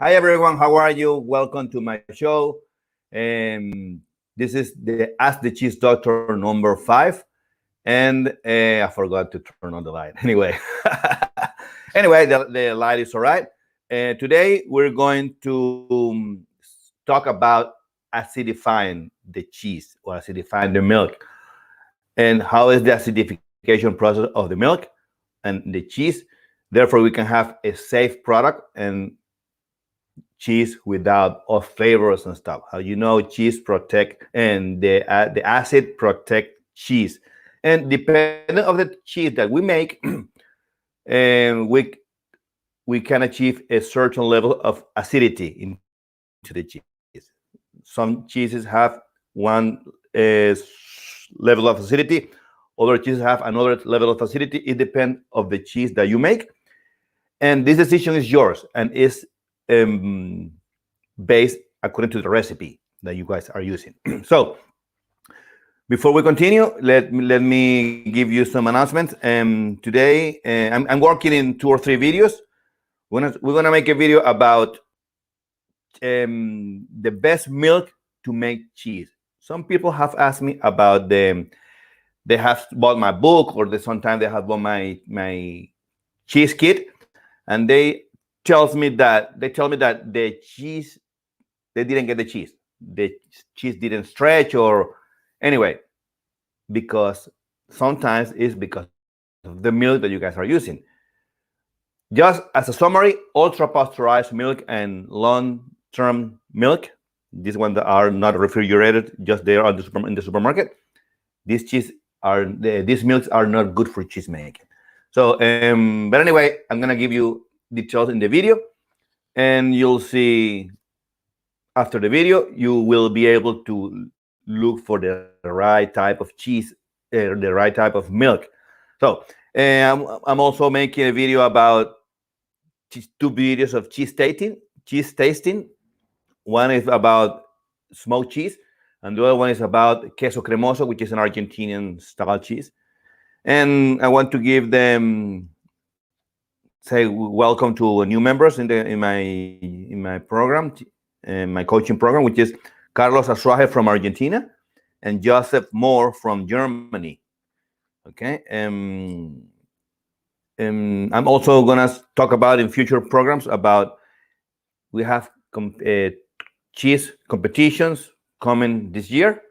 Hi everyone, how are you? Welcome to my show. This is the Ask the Cheese Doctor number 5, and I forgot to turn on the light. Anyway, anyway, the light is all right. Today we're going to talk about acidifying the cheese or acidifying the milk, and how is the acidification process of the milk and the cheese. Therefore, we can have a safe product and cheese without all flavors and stuff. How you know cheese protect and the acid protect cheese, and depending of the cheese that we make, and we can achieve a certain level of acidity into the cheese. Some cheeses have one level of acidity, other cheeses have another level of acidity. It depends of the cheese that you make, and this decision is yours and is um, based according to the recipe that you guys are using. So before we continue, let me give you some announcements. Today, I'm working in 2 or 3 videos. We're gonna make a video about the best milk to make cheese. Some people have asked me about they have bought my book, or sometimes they have bought my cheese kit, and they tell me that the cheese, they didn't get the cheese. The cheese didn't stretch, or anyway, because sometimes it's because of the milk that you guys are using. Just as a summary, ultra pasteurized milk and long-term milk, these ones that are not refrigerated, just there on in the supermarket, these milks are not good for cheese making. So, but anyway, I'm gonna give you details in the video, and you'll see after the video, you will be able to look for the right type of cheese, the right type of milk. So, I'm also making a video about 2 videos of cheese tasting. Cheese tasting. One is about smoked cheese, and the other one is about queso cremoso, which is an Argentinian style cheese. And I want to give them say welcome to new members in my program, my coaching program, which is Carlos Asuaje from Argentina and Joseph Moore from Germany. Okay. I'm also gonna talk about in future programs about we have cheese competitions coming this year.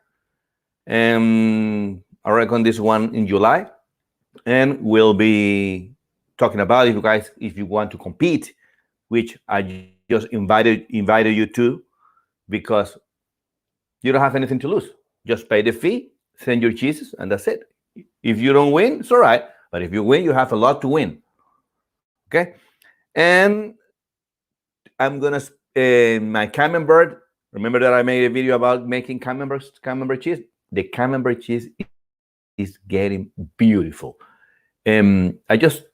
I reckon this one in July, and we'll be talking about if you want to compete, which I just invited you to, because you don't have anything to lose. Just pay the fee, send your cheeses, and that's it. If you don't win, it's all right. But if you win, you have a lot to win. Okay? And I'm gonna my camembert. Remember that I made a video about making camembert cheese. The camembert cheese is getting beautiful. I just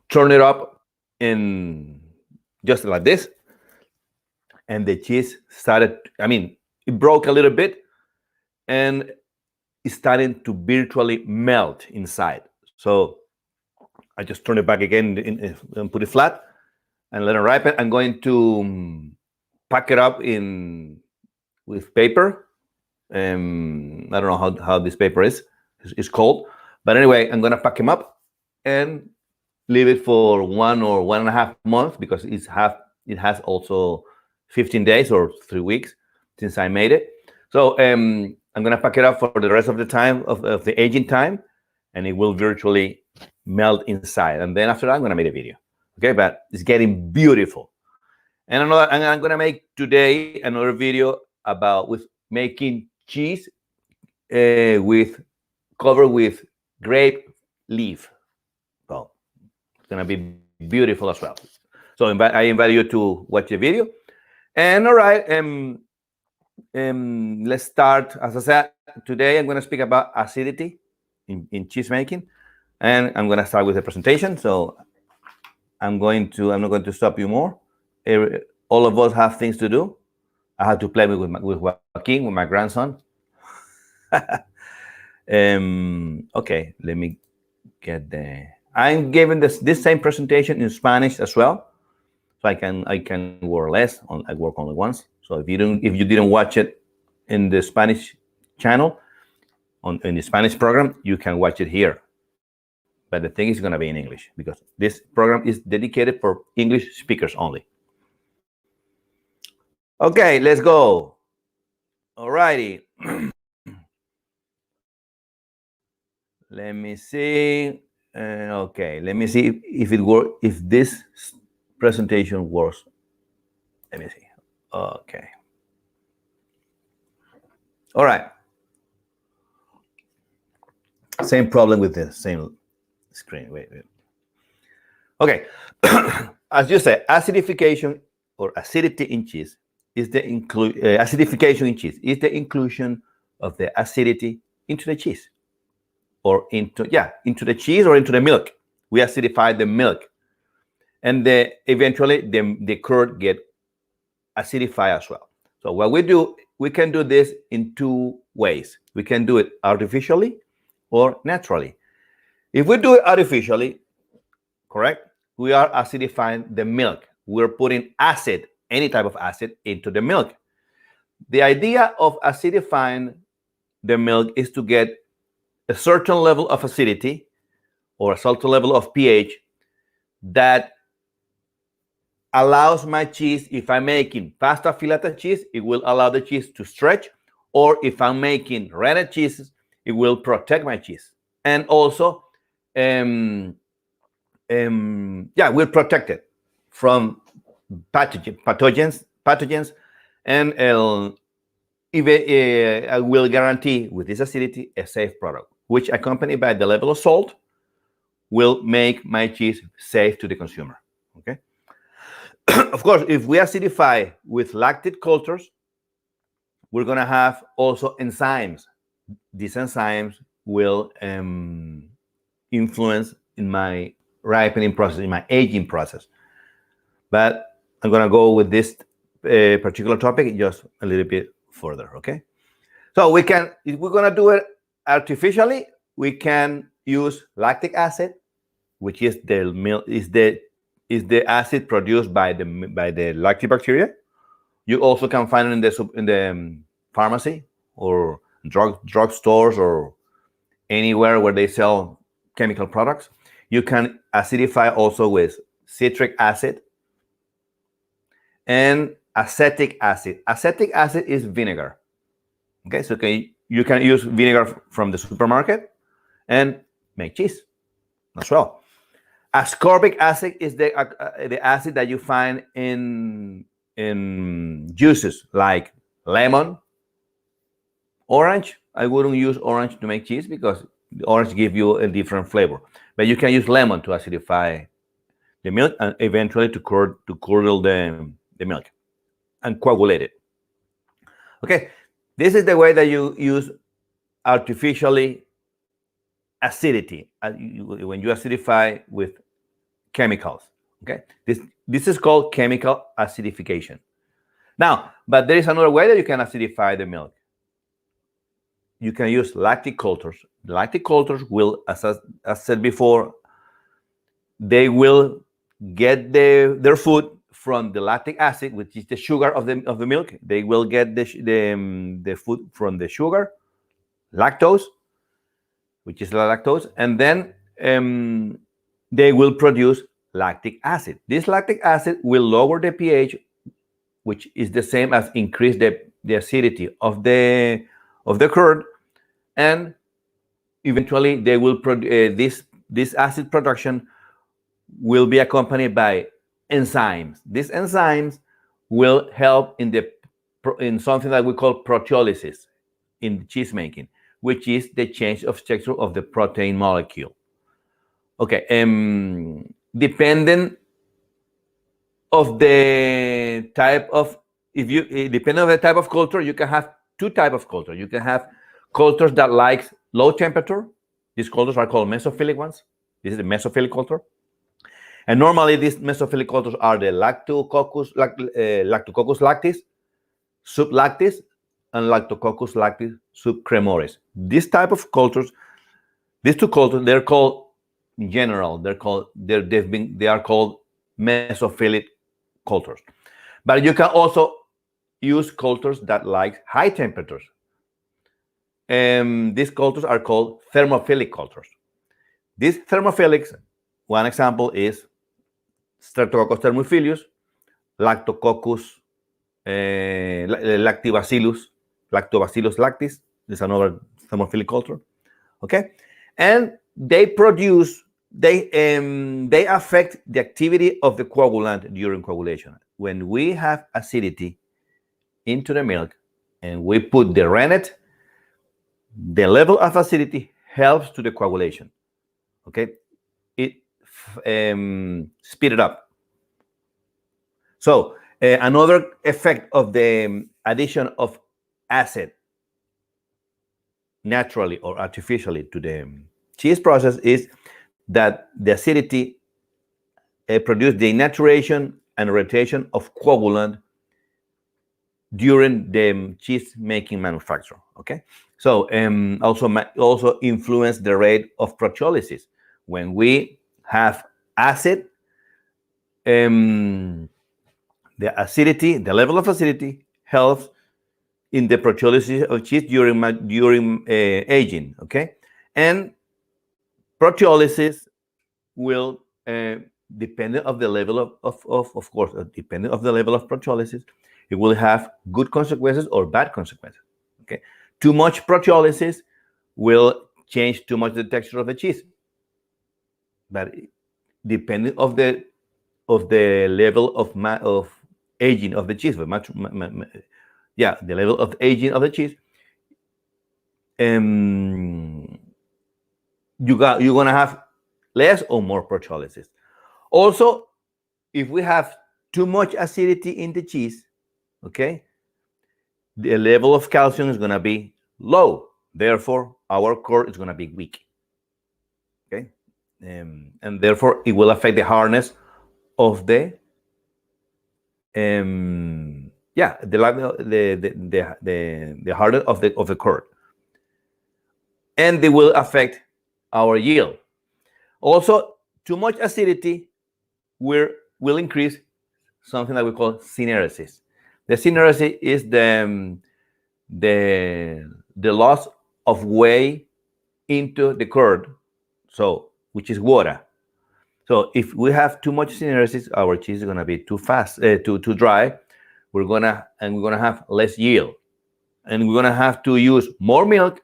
turn it up in just like this, and the cheese started. I mean, it broke a little bit, and it's starting to virtually melt inside. So I just turn it back again and put it flat and let it ripen. I'm going to pack it up in with paper. I don't know how this paper is. It's cold, but anyway, I'm gonna pack him up and leave it for 1 or 1.5 months, because it has also 15 days or 3 weeks since I made it. So I'm gonna pack it up for the rest of the time of the aging time, and it will virtually melt inside. And then after that, I'm gonna make a video. Okay, but it's getting beautiful. And I'm gonna make today another video about with making cheese with covered with grape leaf. Well, it's gonna be beautiful as well. So I invite you to watch the video. And all right, let's start. As I said, today I'm gonna speak about acidity in cheese making, and I'm gonna start with the presentation. So I'm not going to stop you more. All of us have things to do. I have to play with Joaquin, with my grandson. Okay, let me get the. I'm giving this same presentation in Spanish as well, So I can work less. I work only once. So if you didn't watch it in the Spanish channel in the Spanish program, you can watch it here. But the thing is going to be in English because this program is dedicated for English speakers only. Okay, let's go. Alrighty. Let me see. Okay, let me see if it work. If this presentation works. Let me see. Okay. All right. Same problem with the same screen. Wait. Okay. As you said, acidification or acidity in cheese is the acidification in cheese is the inclusion of the acidity into the cheese, or into the cheese or into the milk. We acidify the milk, and eventually the curd get acidified as well. So what we do, we can do this in two ways. We can do it artificially or naturally. If we do it artificially, correct, we are acidifying the milk. We're putting acid, any type of acid, into the milk. The idea of acidifying the milk is to get a certain level of acidity or a certain level of pH that allows my cheese, if I'm making pasta filata cheese, it will allow the cheese to stretch, or if I'm making rennet cheeses, it will protect my cheese. And also, will protect it from pathogens, and I will guarantee with this acidity a safe product, which accompanied by the level of salt will make my cheese safe to the consumer. Okay. Of course, if we acidify with lactic cultures, we're going to have also enzymes. These enzymes will influence in my ripening process, in my aging process. But I'm going to go with this particular topic just a little bit further, okay? So we can, if we're going to do it artificially, we can use lactic acid, which is the acid produced by the lactobacteria. You also can find it in the pharmacy or drug stores or anywhere where they sell chemical products. You can acidify also with citric acid and acetic acid. Acetic acid is vinegar. Okay, so you can use vinegar from the supermarket and make cheese as well. Ascorbic acid is the acid that you find in juices like lemon, orange. I wouldn't use orange to make cheese because the orange gives you a different flavor. But you can use lemon to acidify the milk and eventually to curdle the milk and coagulate it. Okay, this is the way that you use artificially acidity when you acidify with chemicals. Okay, this is called chemical acidification. Now, but there is another way that you can acidify the milk. You can use lactic cultures. Lactic cultures will, as said before, they will get their food from the lactic acid, which is the sugar of the milk. They will get the food from the sugar, lactose, which is the lactose, and then they will produce lactic acid. This lactic acid will lower the pH, which is the same as increase the acidity of the curd, and eventually they will produce this acid production will be accompanied by enzymes. These enzymes will help in something that we call proteolysis in cheese making, which is the change of structure of the protein molecule. Okay, depending of the type of, depending on the type of culture, you can have two types of culture. You can have cultures that like low temperature. These cultures are called mesophilic ones. This is the mesophilic culture. And normally these mesophilic cultures are the Lactococcus lactis, sublactis, and Lactococcus lactis subcremoris. This type of cultures, these two cultures, they're called, in general, they are called mesophilic cultures. But you can also use cultures that like high temperatures. These cultures are called thermophilic cultures. These thermophilics, one example is Streptococcus thermophilus, Lactococcus, Lactobacillus lactis is another thermophilic culture. Okay, and they affect the activity of the coagulant during coagulation. When we have acidity into the milk and we put the rennet, the level of acidity helps to the coagulation. Okay, it speed it up. So another effect of the addition of acid naturally or artificially to the cheese process is that the acidity produces the denaturation and rotation of coagulant during the cheese making manufacture. Okay, so also influence the rate of proteolysis. When we have acid, the acidity, the level of acidity helps in the proteolysis of cheese during aging. Okay, and proteolysis will depending of the level of course, depending of the level of proteolysis, it will have good consequences or bad consequences. Okay, too much proteolysis will change too much the texture of the cheese, but depending of the level of aging of the cheese, the level of aging of the cheese, you're gonna have less or more proteolysis. Also, if we have too much acidity in the cheese, okay, the level of calcium is gonna be low. Therefore, our core is gonna be weak. Okay, and therefore it will affect the hardness of the the hardness of the core, and they will affect our yield. Also, too much acidity will increase something that we call syneresis. The syneresis is the loss of way into the curd, so which is water. So if we have too much syneresis, our cheese is gonna be too fast, too dry. We're gonna have less yield, and we're gonna have to use more milk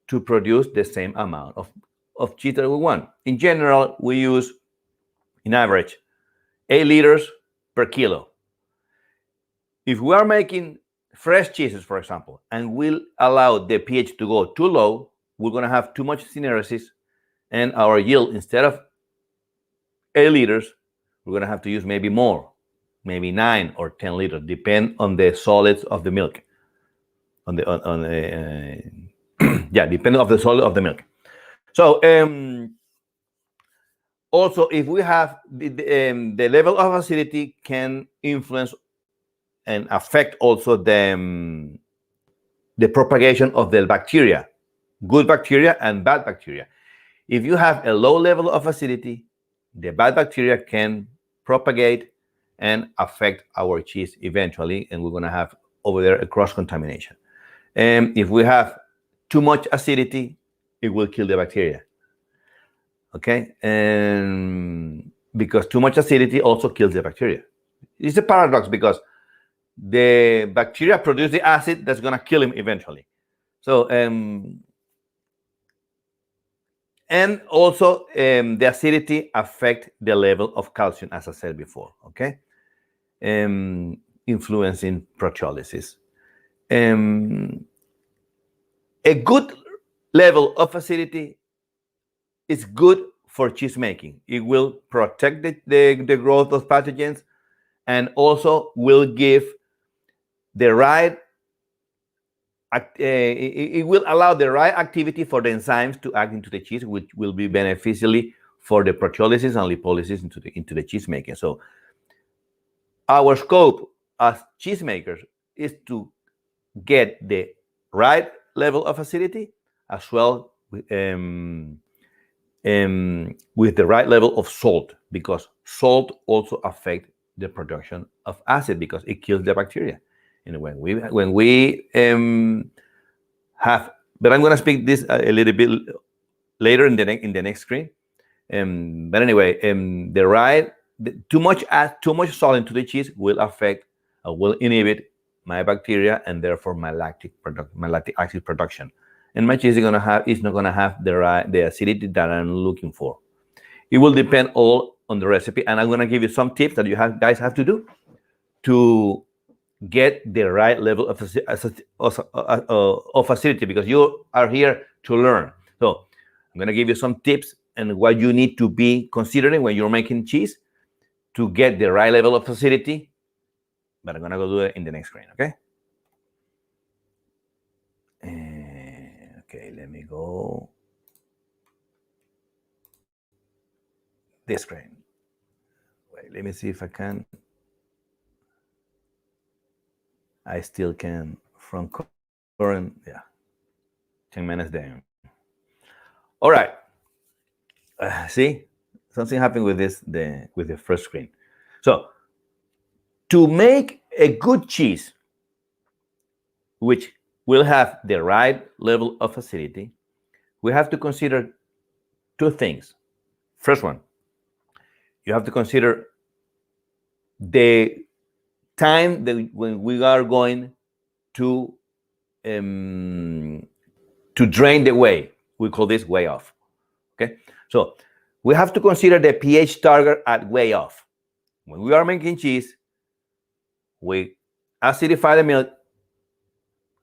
to produce the same amount of cheese that we want. In general, we use, in average, 8 liters per kilo. If we are making fresh cheeses, for example, and we'll allow the pH to go too low, we're going to have too much syneresis, and our yield, instead of 8 liters, we're going to have to use maybe more, maybe 9 or 10 liters, depend on the solids of the milk. Depending on the solid of the milk. So also, if we have the level of acidity can influence and affect also the propagation of the bacteria, good bacteria and bad bacteria. If you have a low level of acidity, the bad bacteria can propagate and affect our cheese eventually, and we're going to have over there a cross-contamination. And if we have too much acidity, it will kill the bacteria. Okay, and because too much acidity also kills the bacteria. It's a paradox because the bacteria produce the acid that's going to kill him eventually. So and also the acidity affect the level of calcium, as I said before. Okay, influencing proteolysis. A good level of acidity is good for cheese making. It will protect the growth of pathogens, and also will give the right it will allow the right activity for the enzymes to act into the cheese, which will be beneficially for the proteolysis and lipolysis into the cheese making. So our scope as cheese makers is to get the right level of acidity, as well with the right level of salt, because salt also affects the production of acid because it kills the bacteria. And when we have, but I'm going to speak this a little bit later in the next screen. But anyway, too much salt into the cheese will affect, will inhibit my bacteria and therefore my lactic acid production, and my cheese is not gonna have the acidity that I'm looking for. It will depend all on the recipe, and I'm gonna give you some tips that guys have to do to get the right level of acidity, because you are here to learn. So I'm gonna give you some tips and what you need to be considering when you're making cheese to get the right level of acidity. But I'm gonna go do it in the next screen, okay? Okay, let me go this screen. Wait, let me see if I can. I still can from current, yeah, 10 minutes down. All right. See, something happened with with the first screen. So to make a good cheese, which will have the right level of acidity, we have to consider two things. First one, you have to consider the time that when we are going to drain the whey. We call this whey off. Okay, so we have to consider the pH target at whey off. When we are making cheese, we acidify the milk.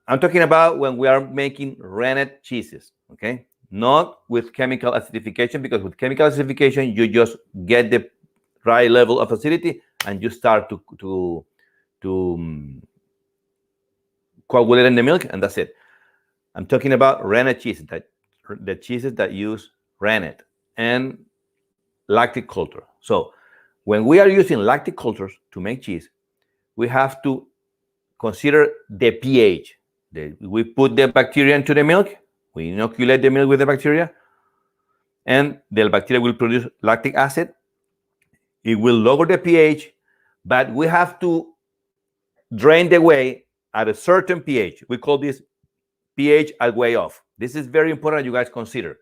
I'm talking about when we are making rennet cheeses, okay? Not with chemical acidification, because with chemical acidification, you just get the right level of acidity and you start to coagulate in the milk, and that's it. I'm talking about rennet cheeses, the cheeses that use rennet and lactic culture. So when we are using lactic cultures to make cheese, we have to consider the pH. We put the bacteria into the milk, we inoculate the milk with the bacteria, and the bacteria will produce lactic acid. It will lower the pH, but we have to drain the whey at a certain pH. We call this pH at whey off. This is very important, you guys consider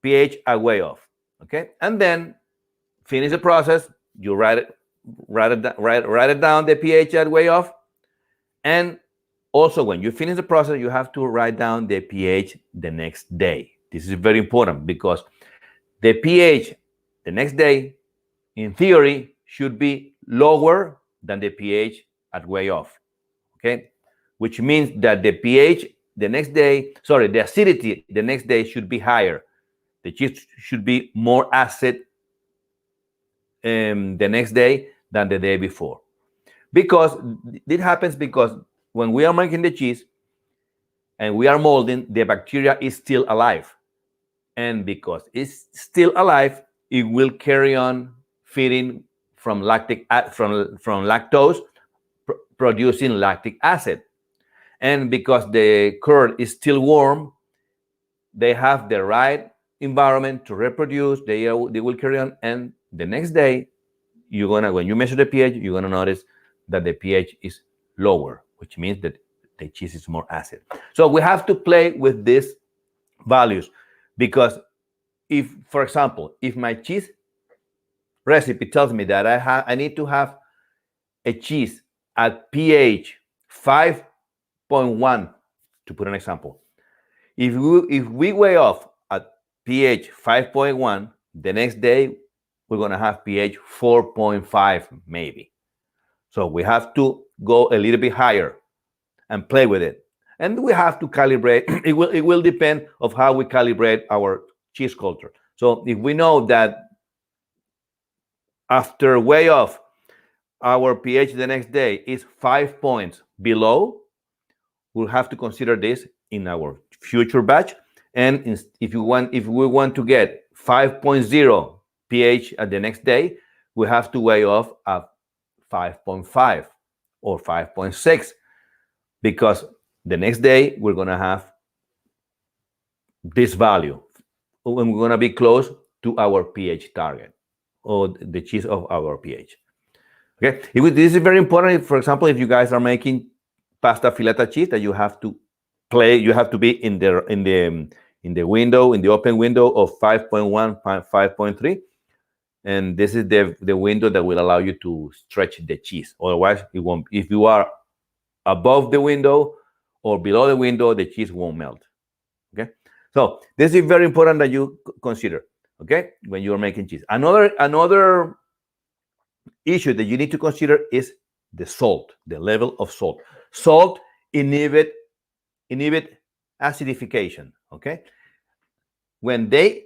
pH at whey off. Okay, and then finish the process. You write it down, the pH at whey off, and also when you finish the process, you have to write down the pH the next day. This is very important because the pH the next day, in theory, should be lower than the pH at whey off. Okay, which means that the pH the next day, the acidity the next day should be higher. The cheese should be more acid the next day than the day before. Because it happens because when we are making the cheese and we are molding, the bacteria is still alive. And because it's still alive, it will carry on feeding from lactose, producing lactic acid. And because the curd is still warm, they have the right environment to reproduce. They will carry on, and the next day, when you measure the pH, you're gonna notice that the pH is lower, which means that the cheese is more acid. So we have to play with these values, because if, for example, if my cheese recipe tells me that I need to have a cheese at pH 5.1, to put an example, if we weigh off at pH 5.1, the next day we're going to have pH 4.5 maybe. So we have to go a little bit higher and play with it. And we have to calibrate. It will depend of how we calibrate our cheese culture. So if we know that after weigh off, our pH the next day is 5 points below, we'll have to consider this in our future batch. And if we want to get 5.0 pH at the next day, we have to weigh off at 5.5 or 5.6, because the next day we're going to have this value, and we're going to be close to our pH target, or the cheese of our pH. Okay, this is very important. For example, if you guys are making pasta fileta cheese, that you have to be in the window, in the open window of 5.1, 5.3, and this is the window that will allow you to stretch the cheese. Otherwise, it won't. If you are above the window or below the window, the cheese won't melt. Okay, so this is very important that you consider. Okay, when you are making cheese. Another issue that you need to consider is the salt, the level of salt. Salt inhibit acidification. Okay, by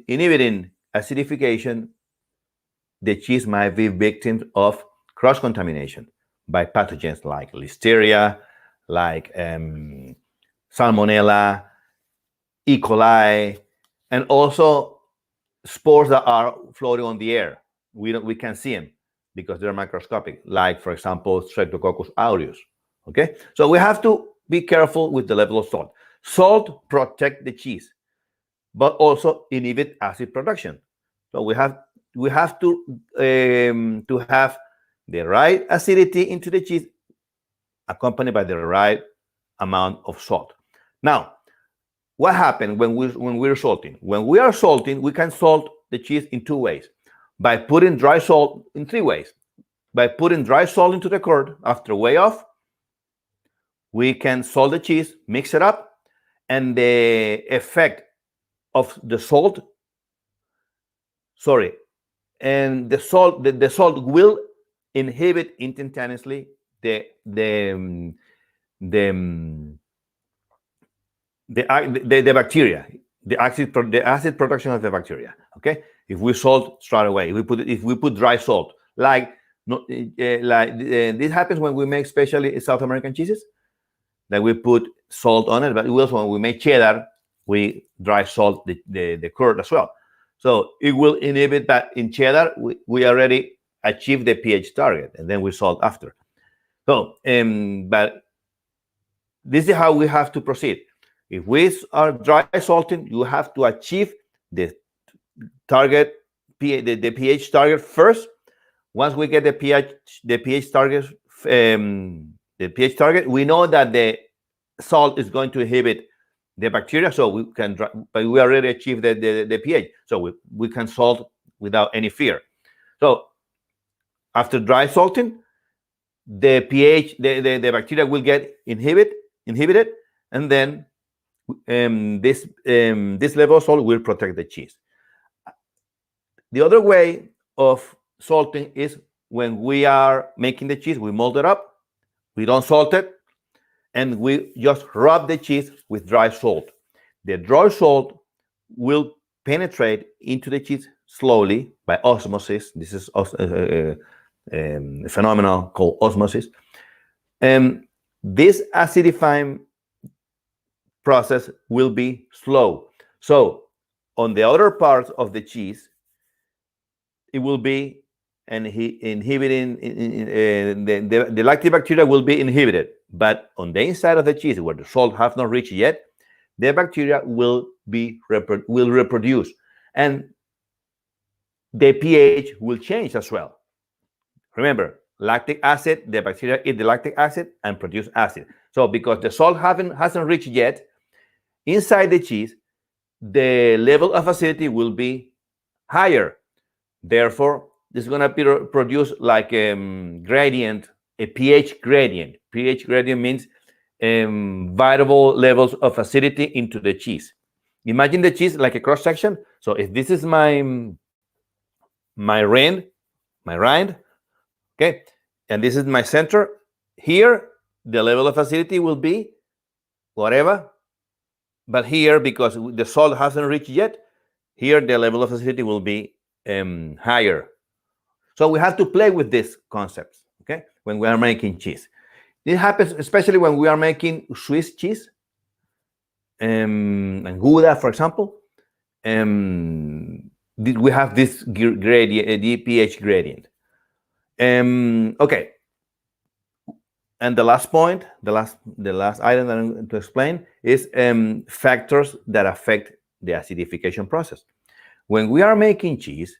inhibiting acidification, the cheese might be victim of cross contamination by pathogens like Listeria, like Salmonella, E. coli, and also spores that are floating on the air. We can't see them because they're microscopic, like, for example, Streptococcus aureus. Okay, so we have to be careful with the level of salt. Salt protects the cheese, but also inhibit acid production. So we have to have the right acidity into the cheese, accompanied by the right amount of salt. Now, what happens when we're salting? When we are salting, we can salt the cheese in two ways. By putting dry salt in three ways. By putting dry salt into the curd after weigh off, we can salt the cheese, mix it up, and the effect of the salt, and the salt will inhibit instantaneously the bacteria, the acid production of the bacteria. Okay, if we salt straight away, if we put dry salt, this happens when we make especially South American cheeses, that we put salt on it. But also when we make cheddar, we dry salt the curd as well. So it will inhibit that. In cheddar, we already achieve the pH target, and then we salt after. So, but this is how we have to proceed. If we are dry salting, you have to achieve the target, the pH target first. Once we get the pH target, we know that the salt is going to inhibit the bacteria, so we can. But we already achieved the pH, so we can salt without any fear. So after dry salting, the pH, the bacteria will get inhibited, and then this level of salt will protect the cheese. The other way of salting is when we are making the cheese, we mold it up, we don't salt it, and we just rub the cheese with dry salt. The dry salt will penetrate into the cheese slowly by osmosis. This is a phenomenon called osmosis. And this acidifying process will be slow. So on the other parts of the cheese, it will be inhibiting, the lactic bacteria will be inhibited. But on the inside of the cheese, where the salt have not reached yet, the bacteria will reproduce, and the pH will change as well. Remember, lactic acid, the bacteria eat the lactic acid and produce acid. So because the salt hasn't reached yet, inside the cheese, the level of acidity will be higher. Therefore, this is going to produce like a gradient, a pH gradient. pH gradient means variable levels of acidity into the cheese. Imagine the cheese like a cross section. So if this is my rind, okay, and this is my center, here the level of acidity will be whatever, but here, because the salt hasn't reached yet, here the level of acidity will be higher. So we have to play with these concepts, okay, when we are making cheese. This happens especially when we are making Swiss cheese, and Gouda, for example. We have this gradient, the pH gradient. Okay. And the last point, the last item that I'm going to explain is factors that affect the acidification process. When we are making cheese,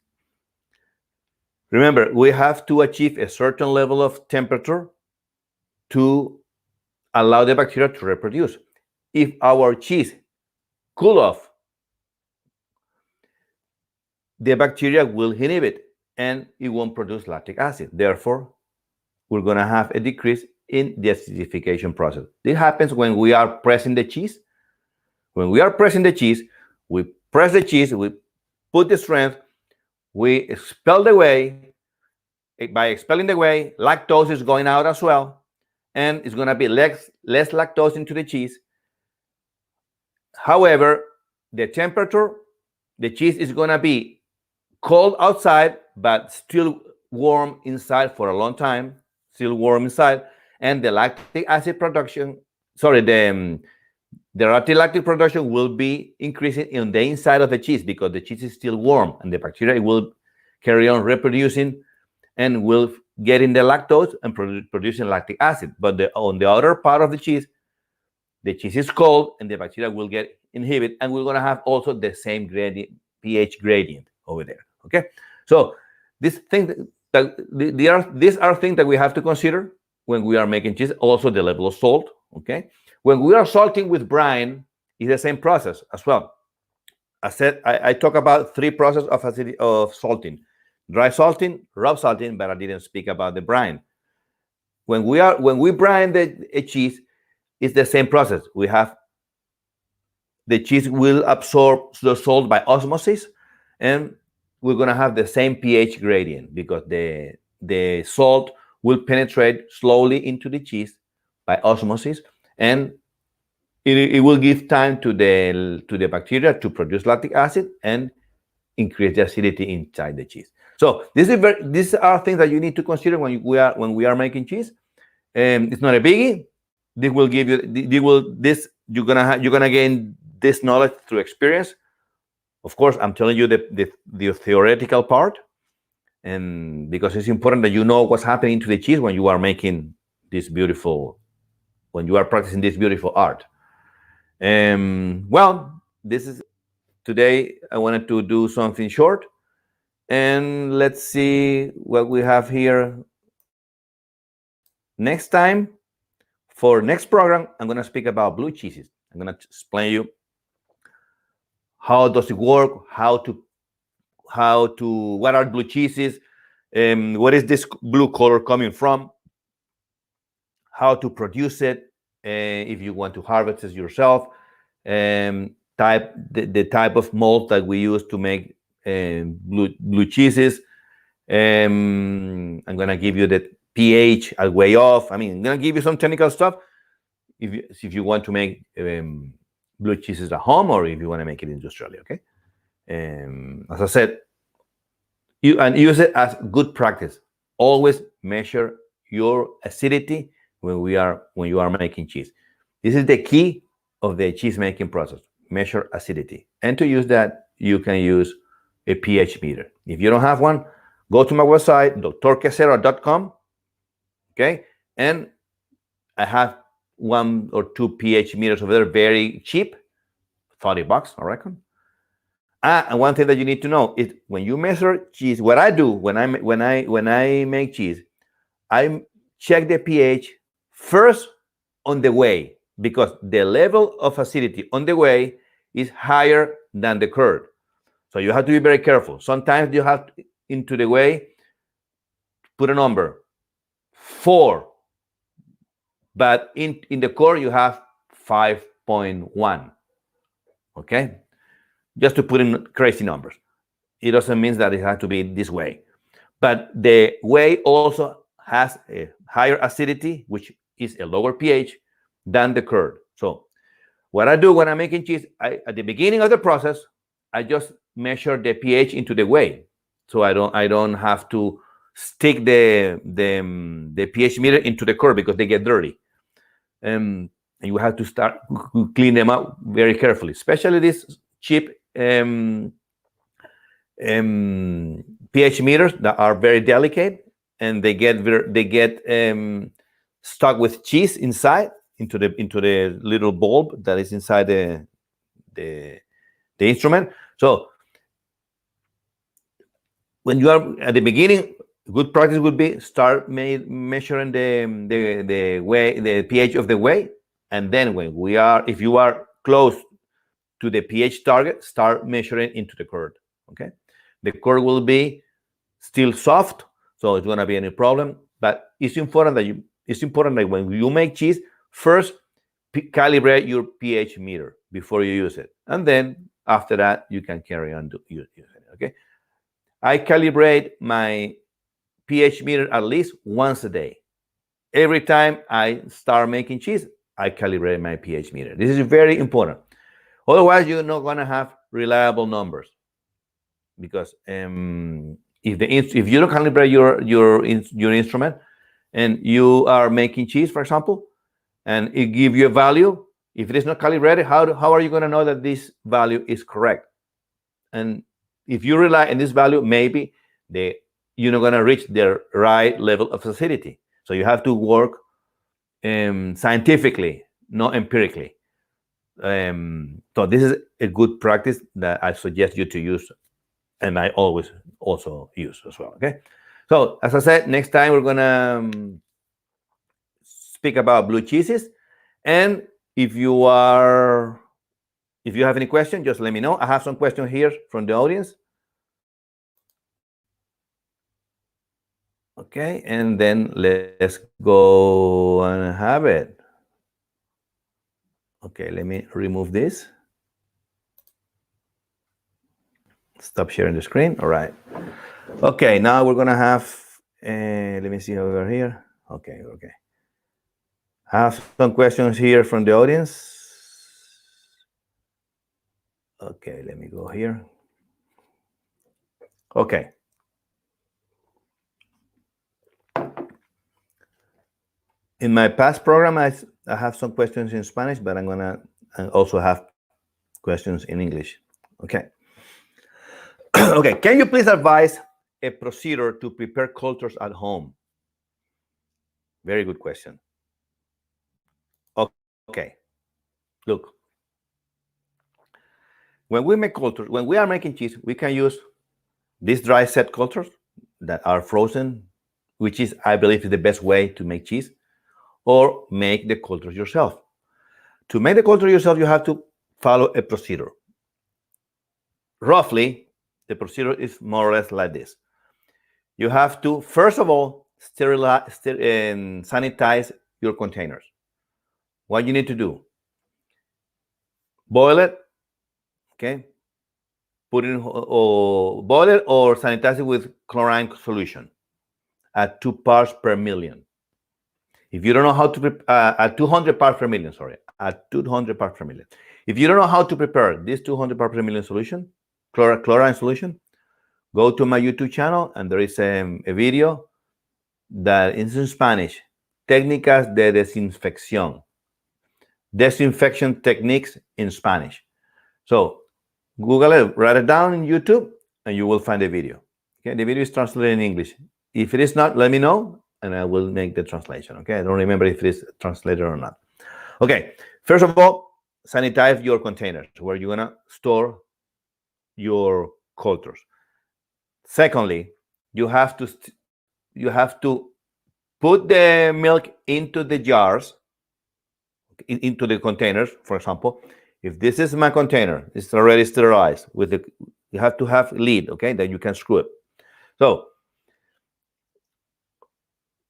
Remember, we have to achieve a certain level of temperature to allow the bacteria to reproduce. If our cheese cool off, the bacteria will inhibit and it won't produce lactic acid. Therefore, we're going to have a decrease in the acidification process. This happens when we are pressing the cheese. When we are pressing the cheese, we press the cheese, we put the strength, we expel the whey. By expelling the whey, lactose is going out as well, and it's going to be less lactose into the cheese. However, the temperature, the cheese is going to be cold outside, but still warm inside for a long time, still warm inside, and the lactic acid production, the lactic production will be increasing in the inside of the cheese because the cheese is still warm, and the bacteria will carry on reproducing and will get in the lactose and producing lactic acid. But on the other part of the cheese is cold, and the bacteria will get inhibited, and we're going to have also the same gradient, pH gradient over there. Okay, so these are things that we have to consider when we are making cheese. Also, the level of salt. Okay, when we are salting with brine, it's the same process as well. I talk about 3 processes of salting: dry salting, rough salting, but I didn't speak about the brine. When we brine the cheese, it's the same process. We have the cheese will absorb the salt by osmosis, and we're going to have the same pH gradient because the salt will penetrate slowly into the cheese by osmosis, and it will give time to the bacteria to produce lactic acid and increase the acidity inside the cheese. So these are things that you need to consider when we are making cheese. It's not a biggie. This will give you you're gonna gain this knowledge through experience. Of course, I'm telling you the theoretical part, and because it's important that you know what's happening to the cheese when you are making when you are practicing this beautiful art. Well, this is today. I wanted to do something short, and let's see what we have here. Next time, for next program, I'm going to speak about blue cheeses. I'm going to explain you how does it work, what are blue cheeses, what is this blue color coming from, how to produce it, if you want to harvest it yourself, the type of mold that we use to make blue cheeses. I'm going to give you the pH way off. I mean, I'm going to give you some technical stuff if you want to make blue cheeses at home, or if you want to make it industrially. Okay. As I said, use it as good practice. Always measure your acidity when you are making cheese. This is the key of the cheese making process. Measure acidity, and to use that, you can use a pH meter. If you don't have one, go to my website, drquesero.com. Okay, and I have 1 or 2 pH meters over there, very cheap, $30, I reckon. And one thing that you need to know is when you measure cheese, what I do when I make cheese, I check the pH first on the whey, because the level of acidity on the whey is higher than the curd. So you have to be very careful. Sometimes you have to, into the whey, put a number 4, but in the core you have 5.1. Okay, just to put in crazy numbers. It doesn't mean that it has to be this way, but the whey also has a higher acidity, which is a lower pH than the curd. So what I do when I'm making cheese, at the beginning of the process, I just measure the pH into the whey, so I don't have to stick the pH meter into the curd because they get dirty. And you have to start clean them up very carefully, especially these cheap pH meters that are very delicate, and they get stuck with cheese inside into the little bulb that is inside the instrument. So when you are at the beginning, good practice would be start measuring the pH of the whey, and then if you are close to the pH target, start measuring into the curd. Okay, the curd will be still soft, so it's gonna be any problem. But it's important that when you make cheese, first calibrate your pH meter before you use it, and then after that you can carry on using it. Okay, I calibrate my pH meter at least once a day. Every time I start making cheese, I calibrate my pH meter. This is very important. Otherwise, you're not going to have reliable numbers, because if you don't calibrate your instrument and you are making cheese, for example, and it give you a value, if it is not calibrated, how are you going to know that this value is correct? And if you rely on this value, maybe you're not going to reach the right level of acidity. So you have to work scientifically, not empirically. So this is a good practice that I suggest you to use, and I always also use as well. Okay. So as I said, next time we're gonna speak about blue cheeses, and if you have any question, just let me know. I have some questions here from the audience. Okay, and then let's go and have it. Okay, let me remove this. Stop sharing the screen. All right. Okay, now we're gonna have. Let me see over here. Okay. Have some questions here from the audience. Okay, let me go here. Okay. In my past program, I have some questions in Spanish, but I'm gonna also have questions in English. Okay. Okay. Can you please advise a procedure to prepare cultures at home? Very good question. Okay. Look. When we make cultures, when we are making cheese, we can use these dry set cultures that are frozen, which is, I believe, the best way to make cheese, or make the cultures yourself. To make the culture yourself, you have to follow a procedure. Roughly, the procedure is more or less like this. You have to, first of all, sanitize your containers. What you need to do, boil it, okay? Put it or boil it or sanitize it with chlorine solution at 2 parts per million. If you don't know how to at 200 parts per million, sorry, at 200 parts per million. If you don't know how to prepare this 200 parts per million solution, chlorine solution, go to my YouTube channel, and there is a video that is in Spanish, técnicas de desinfección, disinfection techniques in Spanish. So Google it, write it down in YouTube, and you will find the video. Okay, the video is translated in English. If it is not, let me know, and I will make the translation. Okay, I don't remember if it is translated or not. Okay, first of all, sanitize your containers where you're gonna store your cultures. Secondly, you have to put the milk into the jars, into the containers. For example, if this is my container, it's already sterilized you have to have lid, okay, that you can screw it. So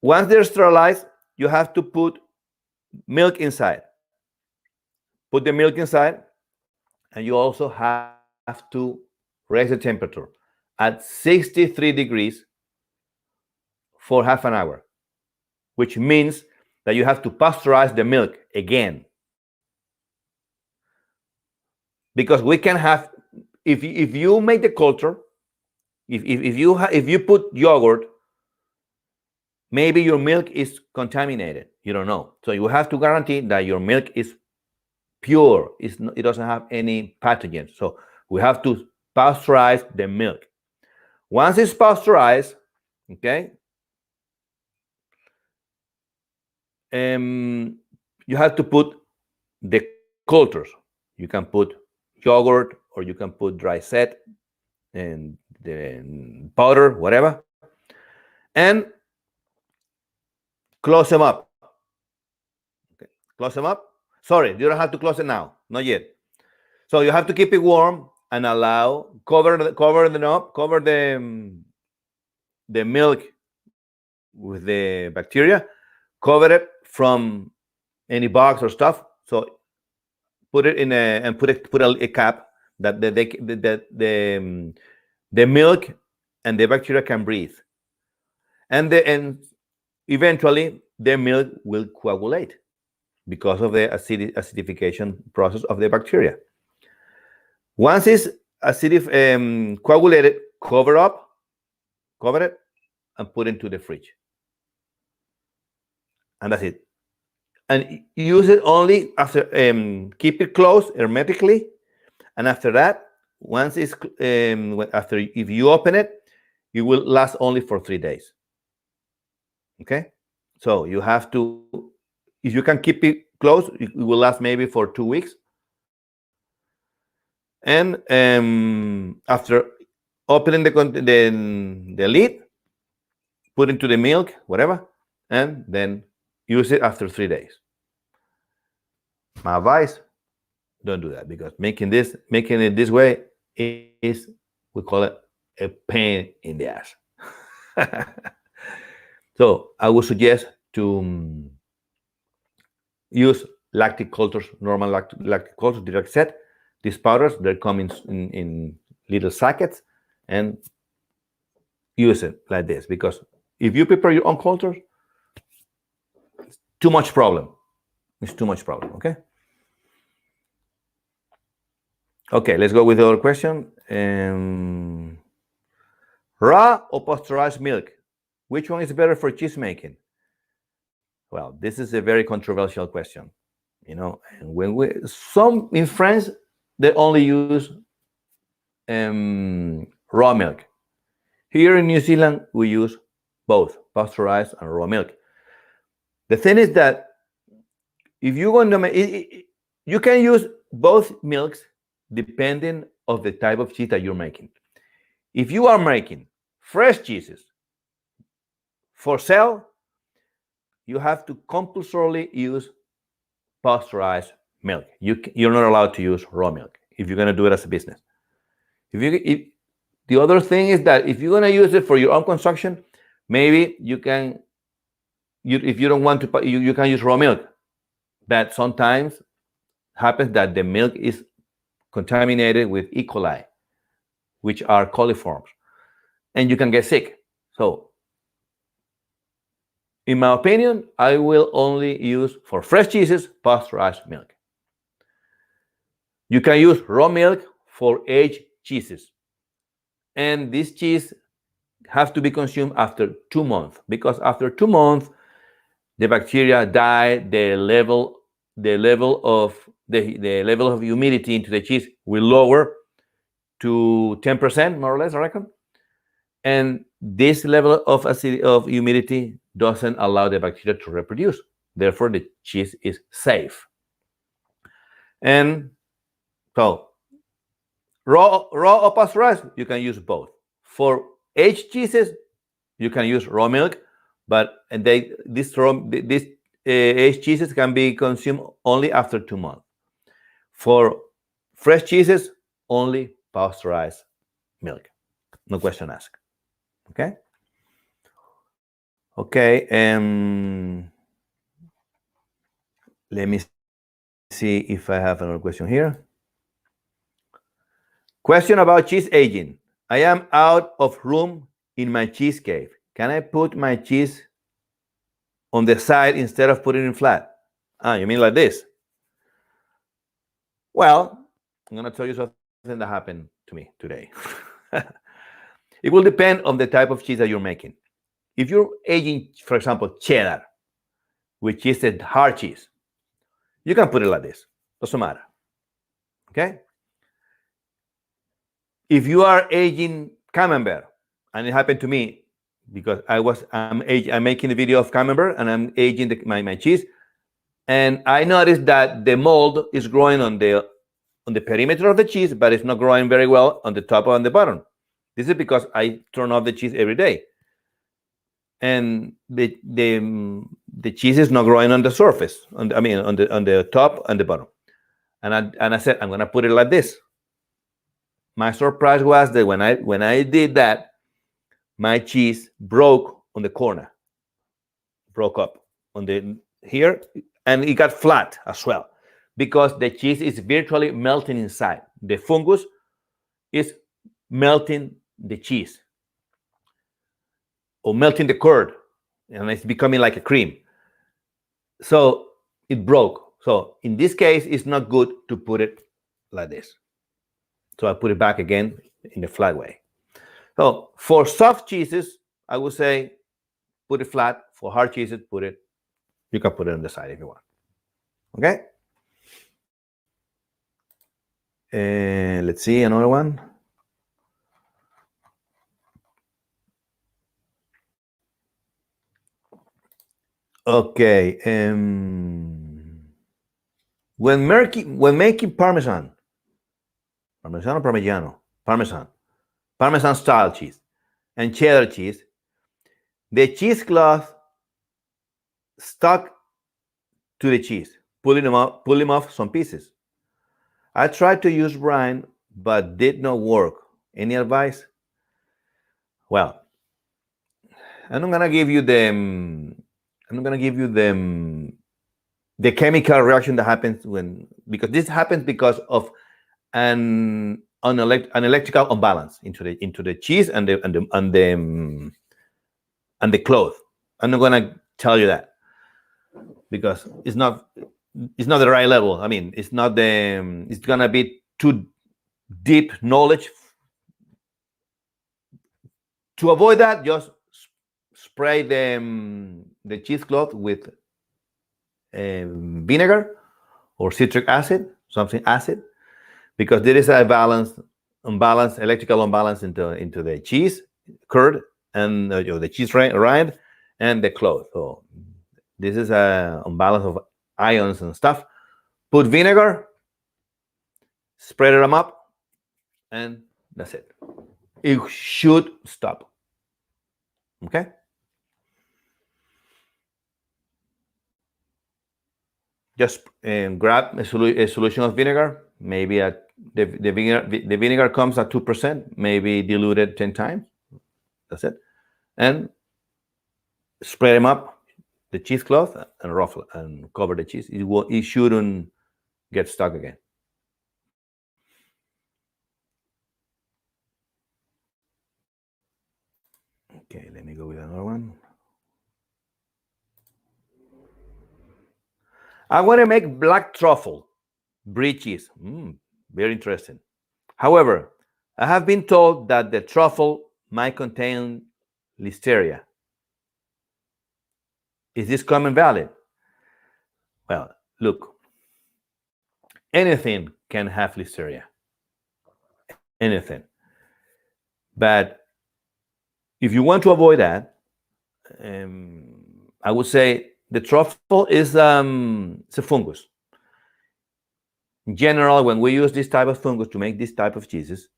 once they're sterilized, you have to put milk inside. Put the milk inside, and you also have to raise the temperature at 63 degrees for half an hour, which means that you have to pasteurize the milk again. Because we can have, if you make the culture, if you put yogurt, maybe your milk is contaminated. You don't know. So you have to guarantee that your milk is pure. It doesn't have any pathogens. So we have to pasteurize the milk. Once it's pasteurized, okay, you have to put the cultures. You can put yogurt, or you can put dry set and the powder, whatever. and close them up. Okay. Close them up. Sorry, you don't have to close it now, not yet. So you have to keep it warm and allow cover the milk with the bacteria, cover it from any box or stuff. So put it in and put a cap that the milk and the bacteria can breathe, and eventually the milk will coagulate because of the acidification process of the bacteria. Once it's coagulated, cover it, and put it into the fridge. And that's it. And use it only after, keep it closed hermetically. And after that, once it's, if you open it, it will last only for 3 days. Okay? So you have to, if you can keep it closed, it will last maybe for 2 weeks. And after opening the lid, put into the milk, whatever, and then use it after 3 days. My advice, don't do that, because making it this way is, we call it a pain in the ass. So I would suggest to use lactic cultures, normal lactic cultures, direct set. These powders, they come in little sackets, and use it like this, because if you prepare your own cultures, it's too much problem. It's too much problem, okay? Okay, let's go with the other question. Raw or pasteurized milk? Which one is better for cheese making? Well, this is a very controversial question, you know. And when some in France, they only use raw milk. Here in New Zealand, we use both pasteurized and raw milk. The thing is that if you're going to make, you can use both milks depending of the type of cheese that you're making. If you are making fresh cheeses for sale, you have to compulsorily use pasteurized milk. You're not allowed to use raw milk if you're going to do it as a business. The other thing is that if you're going to use it for your own consumption, maybe you can, if you don't want to, you can use raw milk. But sometimes happens that the milk is contaminated with E. coli, which are coliforms, and you can get sick. So, in my opinion, I will only use, for fresh cheeses, pasteurized milk. You can use raw milk for aged cheeses. And this cheese has to be consumed after 2 months, because after 2 months, the bacteria die, the level of humidity into the cheese will lower to 10%, more or less, I reckon. And this level of humidity doesn't allow the bacteria to reproduce. Therefore, the cheese is safe. And so, raw or pasteurized, you can use both. For aged cheeses, you can use raw milk, but these aged cheeses can be consumed only after 2 months. For fresh cheeses, only pasteurized milk. No question asked. Okay. Okay. Let me see if I have another question here. Question about cheese aging. I am out of room in my cheese cave. Can I put my cheese on the side instead of putting it flat? You mean like this? Well, I'm going to tell you something that happened to me today. It will depend on the type of cheese that you're making. If you're aging, for example, cheddar, which is a hard cheese, you can put it like this. Doesn't matter. Okay? If you are aging camembert, and it happened to me because I'm making a video of camembert and I'm aging my cheese, and I noticed that the mold is growing on the perimeter of the cheese, but it's not growing very well on the top or on the bottom. This is because I turn off the cheese every day. and the cheese is not growing on the surface. On the top and the bottom. And I said, I'm gonna put it like this. My surprise was that when I did that, my cheese broke on the corner, broke up on the here, and it got flat as well, because the cheese is virtually melting inside. The fungus is melting the cheese or melting the curd, and it's becoming like a cream. So it broke. So in this case, it's not good to put it like this. So I put it back again in the flat way. So for soft cheeses, I would say put it flat. For hard cheeses, you can put it on the side if you want. Okay? And let's see another one. Okay. When making Parmesan or Parmesan style cheese, and cheddar cheese, the cheesecloth stuck to the cheese, pulling off some pieces. I tried to use brine, but did not work. Any advice? Well, I'm not gonna give you the chemical reaction that happens because this happens because of an electrical imbalance into the cheese and the cloth. I'm not gonna tell you that because it's not the right level. I mean, it's gonna be too deep knowledge. To avoid that, just spray the cheesecloth with vinegar or citric acid, something acid, because there is a electrical imbalance into the cheese curd and the cheese rind and the cloth. So this is a imbalance of ions and stuff. Put vinegar, spread them up, and that's it. It should stop. Okay? Just grab a solution of vinegar. Maybe the vinegar comes at 2%. Maybe dilute it 10 times. That's it. And spread them up, the cheesecloth, and ruffle and cover the cheese. It shouldn't get stuck again. Okay, let me go with another one. I want to make black truffle brie cheese. Very interesting. However, I have been told that the truffle might contain listeria. Is this comment valid? Well, look, anything can have listeria. Anything. But if you want to avoid that, I would say the truffle is it's a fungus. In general, when we use this type of fungus to make this type of cheeses,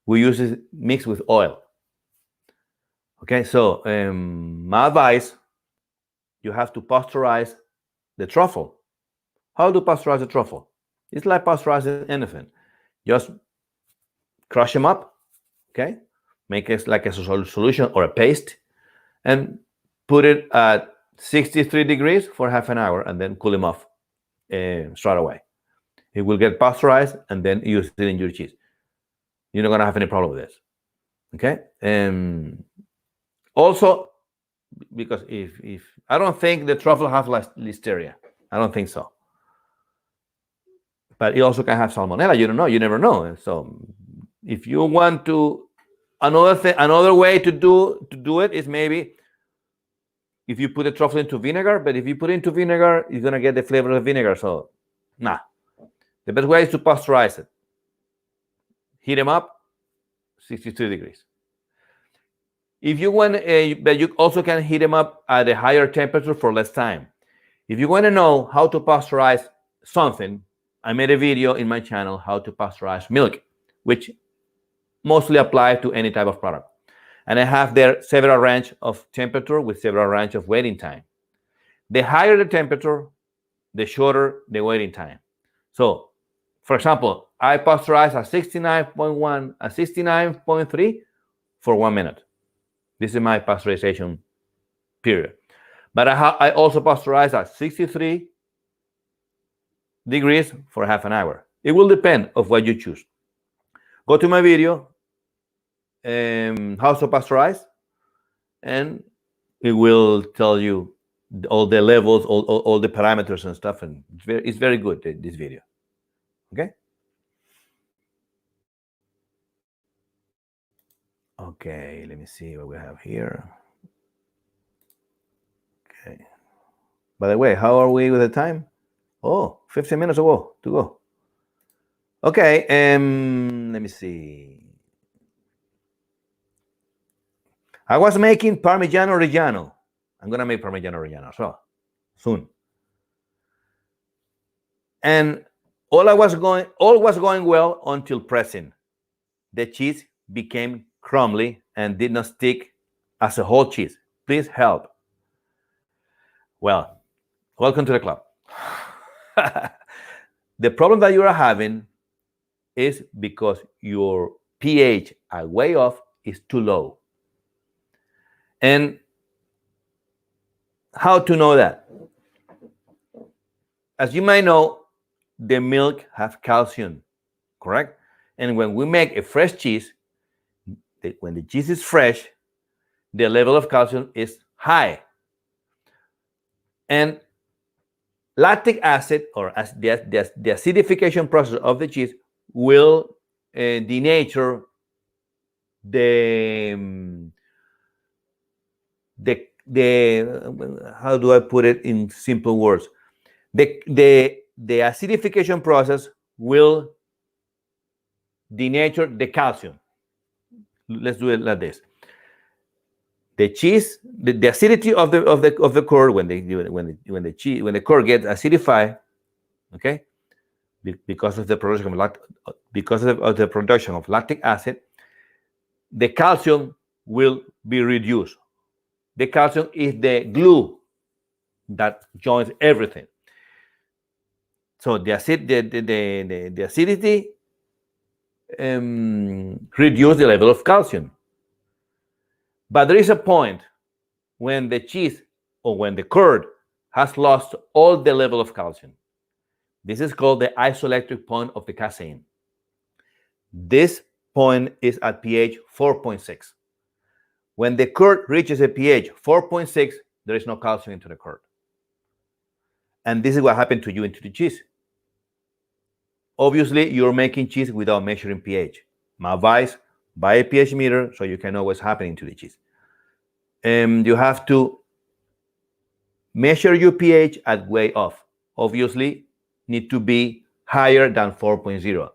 we use it mixed with oil. Okay, so my advice, you have to pasteurize the truffle. How to pasteurize the truffle? It's like pasteurizing anything. Just crush them up, okay? Make it like a solution or a paste, and put it at 63 degrees for half an hour, and then cool them off straight away. It will get pasteurized, and then use it in your cheese. You're not gonna have any problem with this, okay? Also, because if I don't think the truffle has listeria, I don't think so. But it also can have salmonella. You don't know. You never know. So if you want to, another way to do it is maybe if you put the truffle into vinegar. But if you put it into vinegar, you're gonna get the flavor of vinegar. So nah. The best way is to pasteurize it. Heat them up, 62 degrees. If you want, but you also can heat them up at a higher temperature for less time. If you want to know how to pasteurize something, I made a video in my channel how to pasteurize milk, which mostly applies to any type of product. And I have there several range of temperature with several range of waiting time. The higher the temperature, the shorter the waiting time. So, for example, I pasteurize at 69.1 and 69.3 for 1 minute. This is my pasteurization period. But I also pasteurize at 63 degrees for half an hour. It will depend of what you choose. Go to my video, how to pasteurize, and it will tell you all the levels, all the parameters and stuff, and it's very good, this video. Okay? Okay, let me see what we have here. Okay. By the way, how are we with the time? Oh, 15 minutes to go. Okay, let me see. I was making Parmigiano Reggiano. I'm gonna make Parmigiano Reggiano so soon. And all was going well until pressing. The cheese became crumbly and did not stick as a whole cheese. Please help. Well, welcome to the club. The problem that you are having is because your pH at way off is too low. And how to know that? As you might know, the milk has calcium, correct? And when we make a fresh cheese, when the cheese is fresh, the level of calcium is high. And lactic acid, or the acidification process of the cheese, will denature the how do I put it in simple words? The acidification process will denature the calcium. Let's do it like this. The cheese, the acidity of the curd when the curd gets acidified, okay, because of the production of lactic acid, the calcium will be reduced. The calcium is the glue that joins everything. So the acidity reduces the level of calcium. But there is a point when the cheese or when the curd has lost all the level of calcium. This is called the isoelectric point of the casein. This point is at pH 4.6. When the curd reaches a pH 4.6, there is no calcium into the curd. And this is what happened to you into the cheese. Obviously, you're making cheese without measuring pH. My advice, buy a pH meter so you can know what's happening to the cheese. You have to measure your pH at way off. Obviously, need to be higher than 4.0.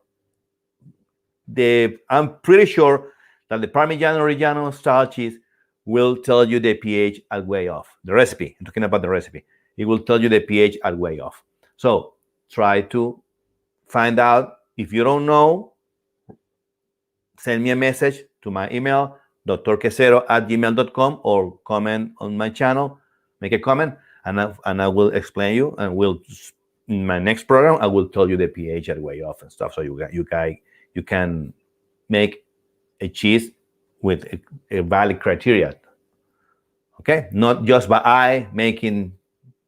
I'm pretty sure that the Parmigiano Reggiano style cheese will tell you the pH at way off. The recipe, I'm talking about the recipe. It will tell you the pH at way off. So try to find out. If you don't know, send me a message to my email, drquesero@gmail.com, or comment on my channel, make a comment, and I will explain you, and in my next program, I will tell you the pH at way off and stuff, so you can make a cheese with a valid criteria. Okay, not just by eye, making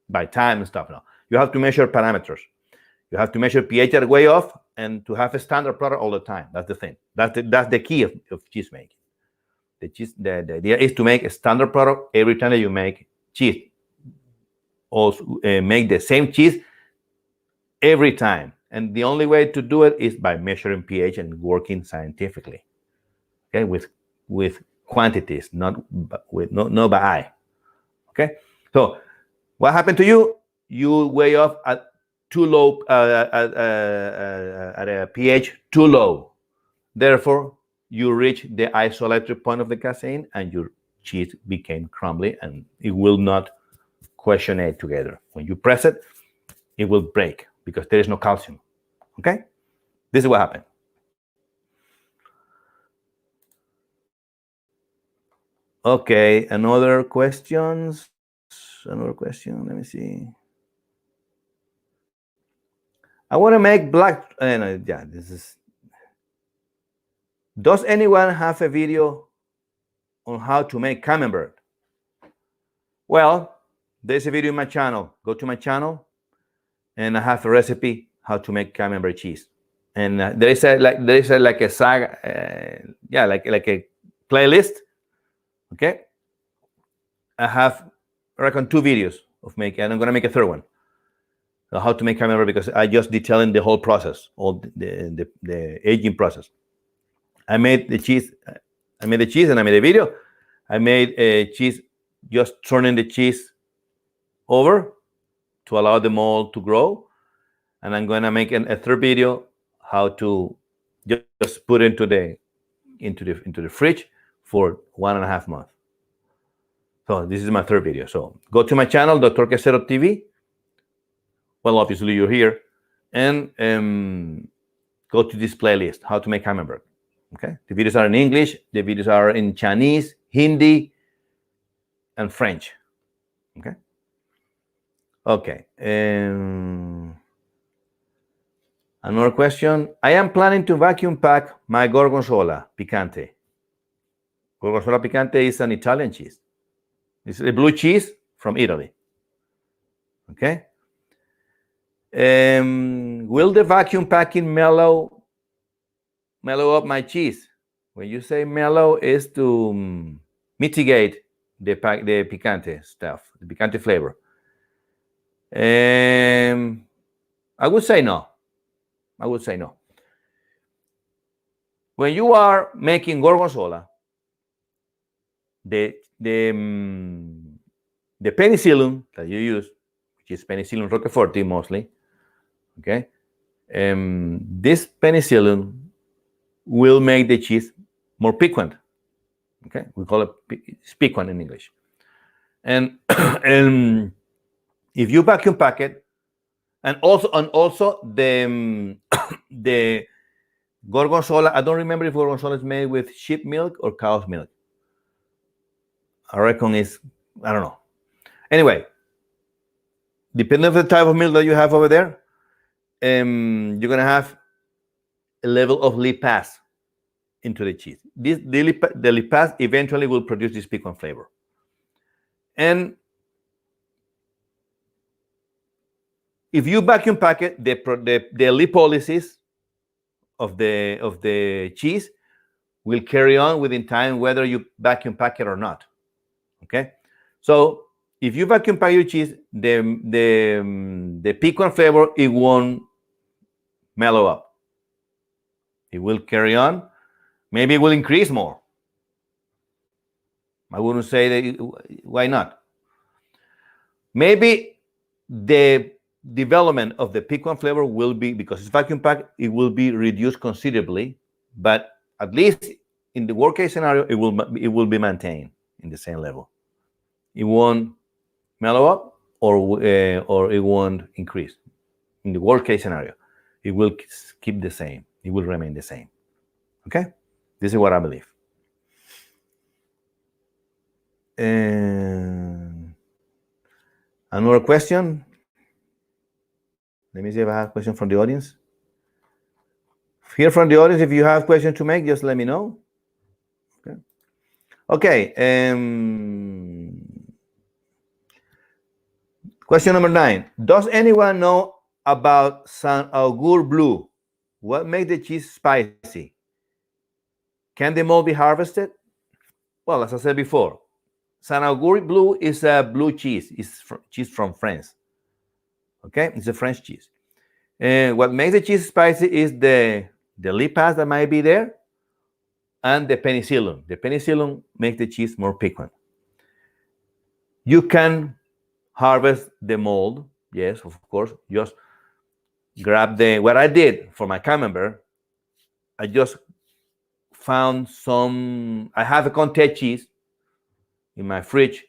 by time and stuff. No, you have to measure parameters. You have to measure pH at way off, and to have a standard product all the time. That's the thing. That's the key of cheese making. The idea is to make a standard product every time that you make cheese. Also, make the same cheese every time. And the only way to do it is by measuring pH and working scientifically. Okay, with quantities, not by eye. Okay, so what happened to you? You weigh off at too low, at a pH too low. Therefore, you reach the isoelectric point of the casein, and your cheese became crumbly, and it will not questionate together. When you press it, it will break because there is no calcium. Okay, this is what happened. Okay, another questions. Another question. Let me see. I want to make black. No, yeah, this is. Does anyone have a video on how to make camembert? Well, there's a video in my channel. Go to my channel, and I have a recipe how to make camembert cheese. And there is like a saga, yeah, like a playlist. Okay, I have I reckon 2 videos of making, and I'm gonna make a third one. How to make camembert, because I just detailing the whole process, all the aging process. I made the cheese. I made the cheese, and I made a video. I made a cheese, just turning the cheese over to allow the mold to grow. And I'm going to make a third video how to just put into the fridge for 1.5 months. So this is my third video. So go to my channel, Dr. Quesero TV. Well, obviously you're here, and go to this playlist, how to make camembert. Okay, the videos are in English, the videos are in Chinese, Hindi, and French. Okay. Okay. Another question. I am planning to vacuum pack my Gorgonzola picante. Gorgonzola picante is an Italian cheese. It's a blue cheese from Italy. Okay. Will the vacuum packing mellow up my cheese? When you say mellow, is to mitigate the picante stuff, the picante flavor. I would say no. When you are making Gorgonzola, the penicillin that you use, which is penicillin roqueforti mostly, okay, this penicillin will make the cheese more piquant. Okay, we call it piquant in English. And and if you vacuum pack it, and also the Gorgonzola, I don't remember if Gorgonzola is made with sheep milk or cow's milk. I reckon I don't know. Anyway, depending on the type of milk that you have over there, you're gonna have a level of lipase into the cheese. The lipase eventually will produce this piquant flavor. And if you vacuum pack it, the lipolysis of the cheese will carry on within time, whether you vacuum pack it or not. Okay, so if you vacuum pack your cheese, the piquant flavor, it won't mellow up. It will carry on. Maybe it will increase more. I wouldn't say that. Why not? Maybe the development of the piquant flavor will be, because it's vacuum packed, it will be reduced considerably, but at least in the worst case scenario, it will be maintained in the same level. It won't mellow up, or it won't increase. In the worst case scenario, it will keep the same. It will remain the same. Okay, this is what I believe. Another question. Let me see if I have a question from the audience. Here from the audience, if you have questions to make, just let me know. Okay. Okay. Question number 9. Does anyone know about San Alguri Blue? What makes the cheese spicy? Can the mold be harvested? Well, as I said before, San Alguri Blue is a blue cheese. It's cheese from France. Okay, it's a French cheese. And what makes the cheese spicy is the lipase that might be there, and the penicillin. The penicillin makes the cheese more piquant. You can harvest the mold. Yes, of course. Just grab what I did for my camembert. I just found I have a Comté cheese in my fridge,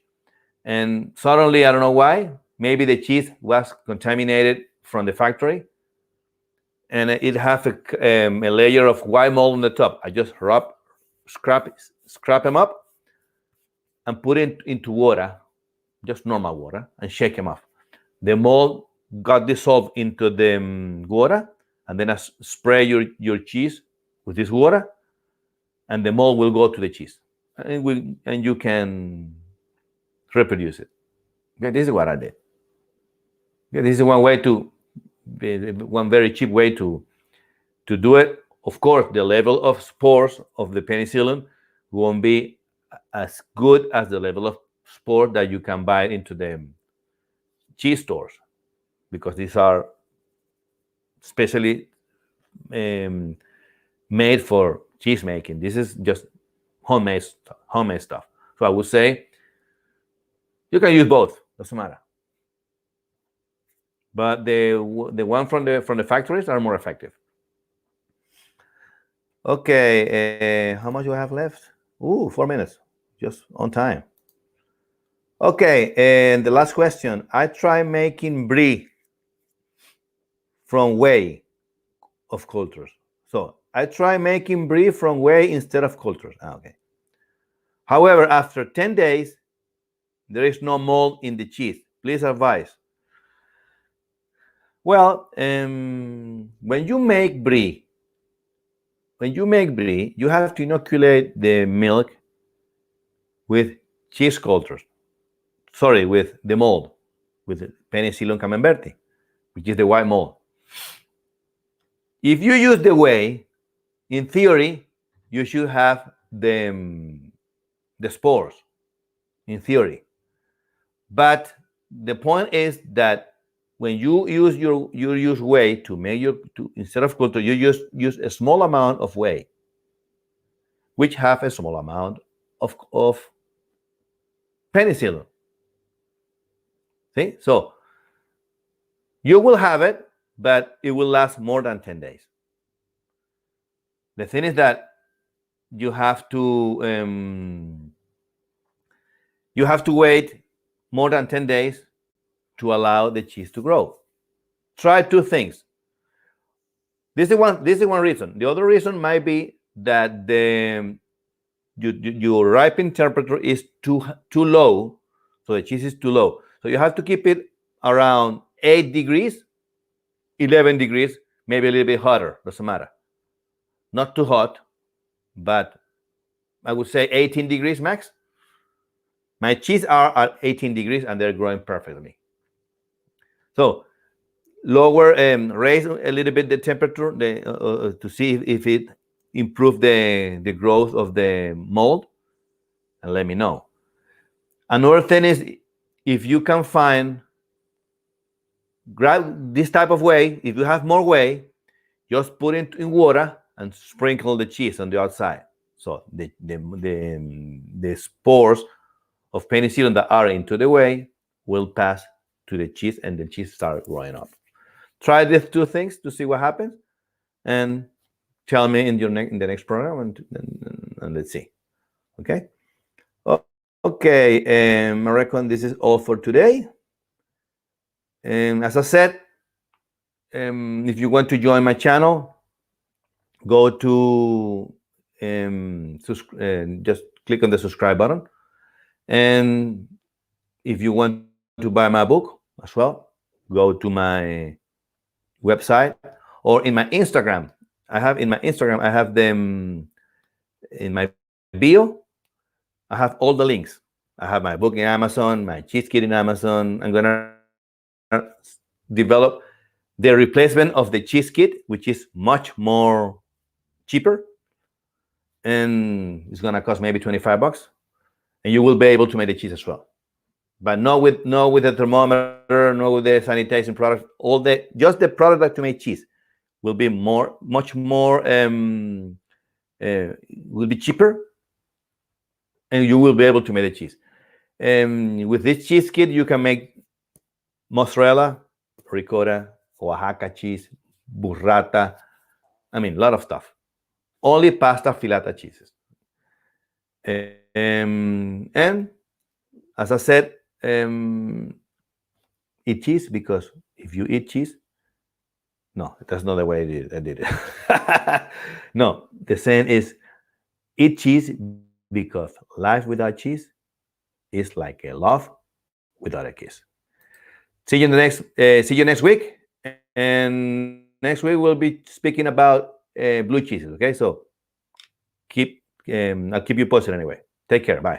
and suddenly, I don't know why, maybe the cheese was contaminated from the factory, and it has a layer of white mold on the top. I just scrap them up, and put it into water, just normal water, and shake them off. The mold got dissolved into the water, and then spray your cheese with this water, and the mold will go to the cheese, and you can reproduce it. Okay, this is what I did. Okay, this is one very cheap way to do it. Of course, the level of spores of the penicillin won't be as good as the level of spores that you can buy into the cheese stores, because these are specially made for cheese making. This is just homemade stuff. So I would say you can use both. Doesn't matter. But the one from the factories are more effective. Okay, how much do I have left? 4 minutes, just on time. Okay, and the last question. I try making Brie from whey of cultures. So I try making Brie from whey instead of cultures. Okay. However, after 10 days, there is no mold in the cheese. Please advise. Well, when you make Brie, you have to inoculate the milk with cheese cultures. Sorry, with the mold, with Penicillium camemberti, which is the white mold. If you use the whey, in theory, you should have the spores, in theory. But the point is that when you use whey to make instead of culture, you use a small amount of whey, which have a small amount of penicillin. See, so you will have it, but it will last more than 10 days. The thing is that you have to wait more than 10 days to allow the cheese to grow. Try two things. This is one reason. The other reason might be that your ripening temperature is too low, so the cheese is too low. So you have to keep it around 8 degrees, 11 degrees, maybe a little bit hotter, doesn't matter. Not too hot, but I would say 18 degrees max. My cheese are at 18 degrees and they're growing perfectly. So lower, raise a little bit the temperature to see if it improves the growth of the mold, and let me know. Another thing is, if you can grab this type of whey, if you have more whey, just put it in water and sprinkle the cheese on the outside. So the spores of penicillin that are into the whey will pass to the cheese, and the cheese starts growing up. Try these two things to see what happens, and tell me in the next program, and let's see. Okay. Okay, I reckon this is all for today. As I said, if you want to join my channel, go to just click on the subscribe button. And if you want to buy my book as well, go to my website or in my Instagram. I have them in my bio. I have all the links. I have my book in Amazon, my cheese kit in Amazon. I'm gonna develop the replacement of the cheese kit, which is much more cheaper, and it's gonna cost maybe $25, and you will be able to make the cheese as well. But not with the thermometer, not with the sanitation product. Just the product that to make cheese will be much more will be cheaper, and you will be able to make the cheese. With this cheese kit, you can make mozzarella, ricotta, Oaxaca cheese, burrata. I mean, a lot of stuff. Only pasta filata cheeses. And as I said, eat cheese, because if you eat cheese, no, that's not the way I did it. No, the saying is eat cheese because life without cheese is like a love without a kiss. See you in the next. See you next week. And next week we'll be speaking about blue cheeses. Okay, so keep. I'll keep you posted anyway. Take care. Bye.